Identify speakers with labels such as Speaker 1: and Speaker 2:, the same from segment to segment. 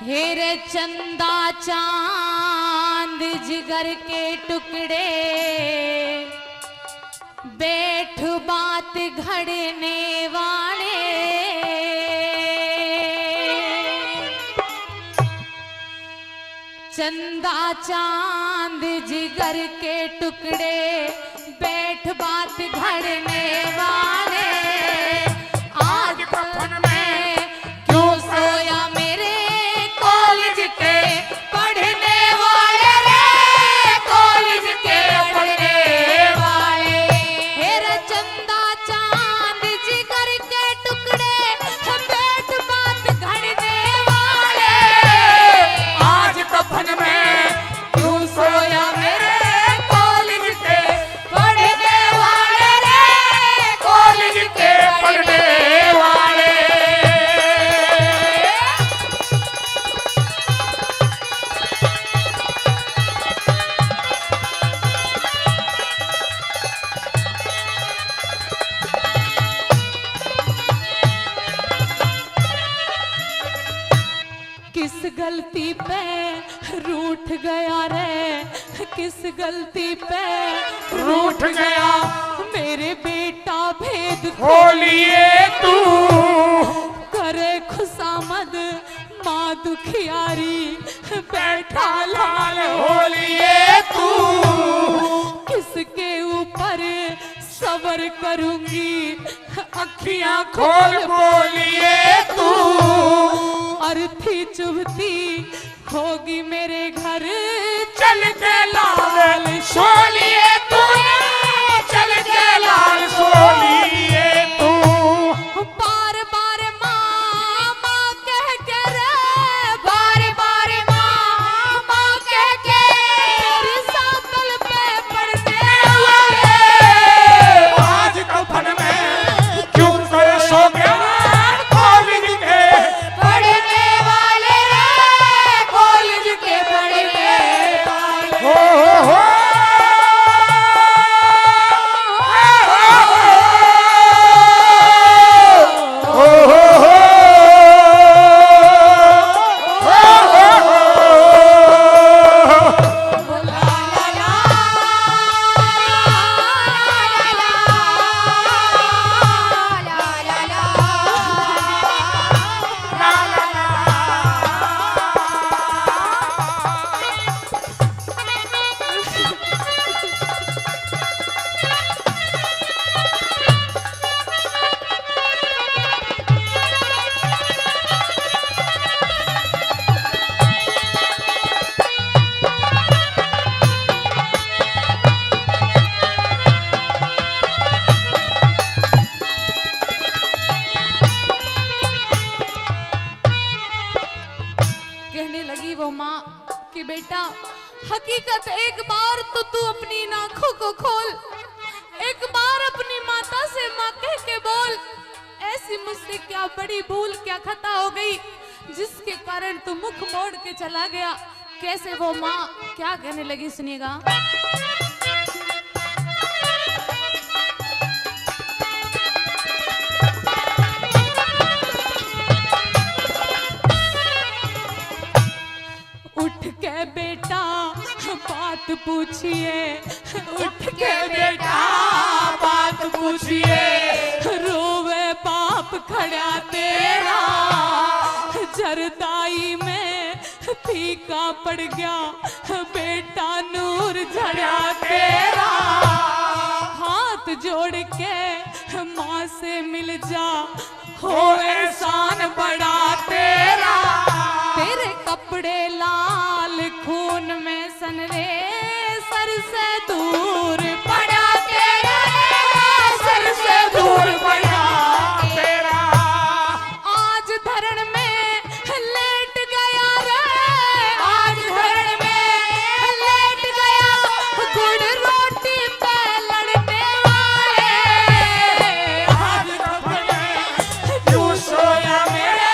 Speaker 1: हेरे चंदा चांद जिगर के टुकड़े, बैठ बात घड़ने वाले। चंदा चांद जिगर के टुकड़े, बैठ बात घड़ने वाले। आज कफन में क्यों सोया मेरे कॉलेज के पढ़ने वाले रे, कॉलेज के पढ़ने वाले। हेरा चंदा चांद जिगर के टुकड़े, बैठ बात घड़ने वाले। आज कफन में क्यों सोया मेरे कॉलेज के पढ़ने वाले रे, कॉलेज के पढ़ने वाले। किस गलती पे रूठ गया रे, किस गलती पे
Speaker 2: रूठ गया
Speaker 1: मेरे बेटा भेद
Speaker 2: खोलिए तू।
Speaker 1: करे खुशामद माँ दुखियारी, बैठा लाल
Speaker 2: खोलिए तू।
Speaker 1: किसके ऊपर सबर करूंगी, अखियां
Speaker 2: खोल बोलिए तू।
Speaker 1: अर्थी चुभती होगी मेरे घर,
Speaker 2: चल के लाल सोलिए तू, चल के लाल सोलिए तू।
Speaker 1: बार बार माँ माँ कह के रे, बार बार माँ माँ कह के तेरी साकल पे पड़ने वाले।
Speaker 2: आज कफन में क्यों कर सो गया कॉलेज के
Speaker 1: पढ़ने वाले रे, कॉलेज के पढ़ने वाले।
Speaker 2: हो
Speaker 1: कहने लगी वो माँ कि बेटा हकीकत एक बार तो तू अपनी आंखों को खोल, एक बार अपनी माता से माँ कह के बोल, ऐसी मुझसे क्या बड़ी भूल क्या खता हो गई जिसके कारण तू मुख मोड़ के चला गया। कैसे वो माँ क्या कहने लगी सुनिएगा। उठ के बेटा बात पूछिए, उठ के बेटा बात पूछिए। रोवे बाप खड़ा तेरा, जरदाई में फीका पड़ गया बेटा नूर झड़ा तेरा। हाथ जोड़ के माँ से मिल जा, हो एहसान बड़ा तेरा। तेरे कपड़े लाल खून में सनरे, सर से दूर पड़ा तेरा, सर से दूर पड़ा
Speaker 2: तेरा।
Speaker 1: आज धरण में लेट गया रे, आज धरण में लेट गया गुड़ रोटी पे लड़ने वाले।
Speaker 2: आज कफन में क्यों सोया मेरे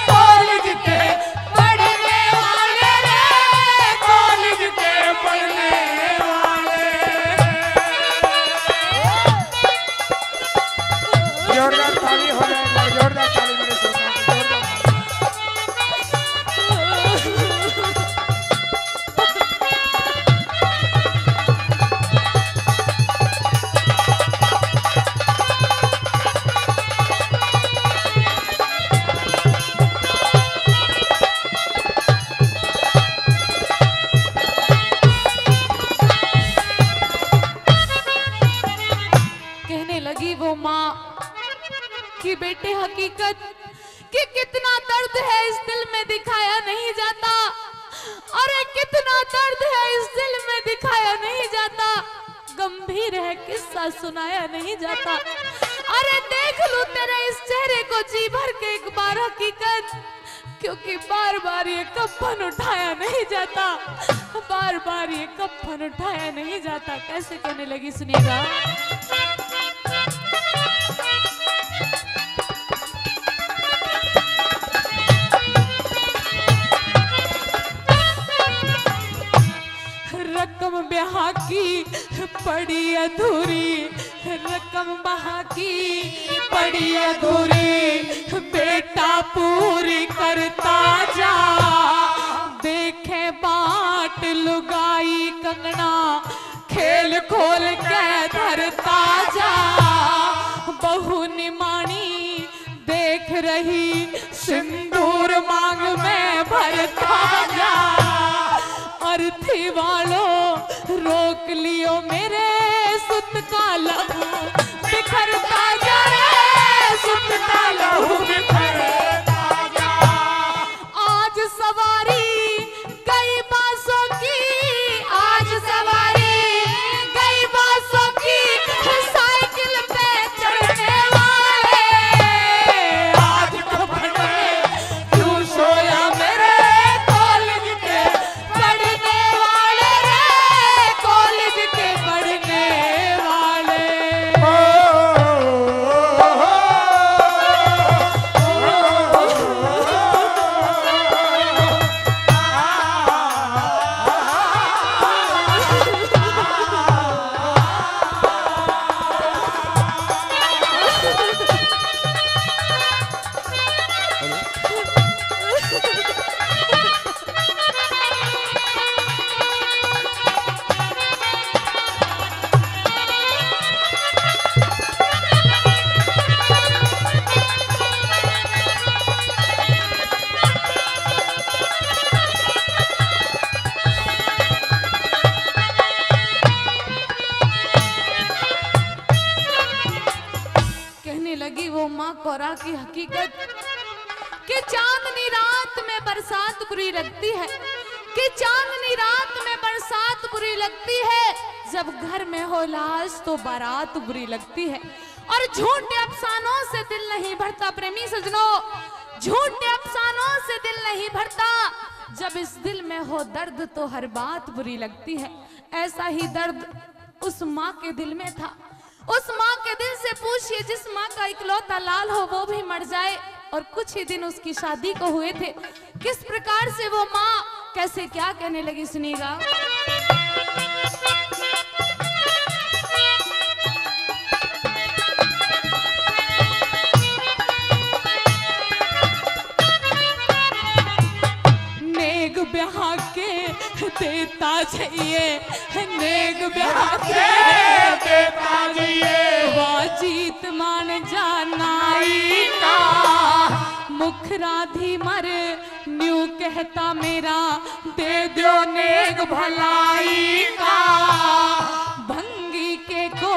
Speaker 2: कॉलेज के
Speaker 1: पढ़ने वाले रे,
Speaker 2: कॉलेज के पढ़ने वाले।
Speaker 1: किस्सा सुनाया नहीं जाता। अरे देख लूं तेरे इस चेहरे को जी भर के एक बार हकीकत, क्योंकि बार बार ये कफन उठाया नहीं जाता, बार बार ये कफन उठाया नहीं जाता। कैसे कहने लगी सुनिएगा। रकम ब्याह की पड़ी अधूरी, रकम बहा की पड़ी अधूरी, बेटा पूरी करता जा, देखे बाट लुगाई कंगना, खेल खोल के धरता जा, बहू निमानी देख रही सिंदूर मांग में भरता जा, अर्थी वालों रोक लियो मेरे सुत का लहू बिखरता जा रे, सुत का लहू बिखरता जा। आज सवारी गई बासों की, आज सवारी गई बासों की, साइकिल पे चढ़ने वाले, आज कफन में क्यों सोया मेरे कॉलेज के पढ़ने वाले रे, कॉलेज के पढ़ने वाले। कहने लगी वो माँ कोरा की हकीकत कि चांदनी रात में बरसात बुरी लगती है, कि चांदनी रात में बरसात बुरी लगती है, जब घर में हो लाश तो बारात बुरी लगती है। और झूठे अफसानों से दिल नहीं भरता प्रेमी सजनों, झूठे अफसानों से दिल नहीं भरता, जब इस दिल में हो दर्द तो हर बात बुरी लगती है। ऐसा ही दर्द उस माँ के दिल में था। उस माँ के दिल से पूछिए जिस माँ का इकलौता लाल हो वो भी मर जाए, और कुछ ही दिन उसकी शादी को हुए थे। किस प्रकार से वो माँ कैसे क्या कहने लगी सुनिएगा। नेग ब्याह के देता जाइए, नेग ब्याह के
Speaker 2: देता जाइए,
Speaker 1: वाजीत मान जानाई का, मुखराधी मर न्यू कहता मेरा दे दो नेग भलाई का, भंगी के को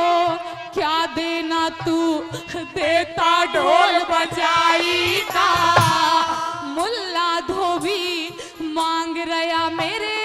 Speaker 1: क्या देना तू देता ढोल बजाई का, मुल्ला धोबी मांग रहा मेरे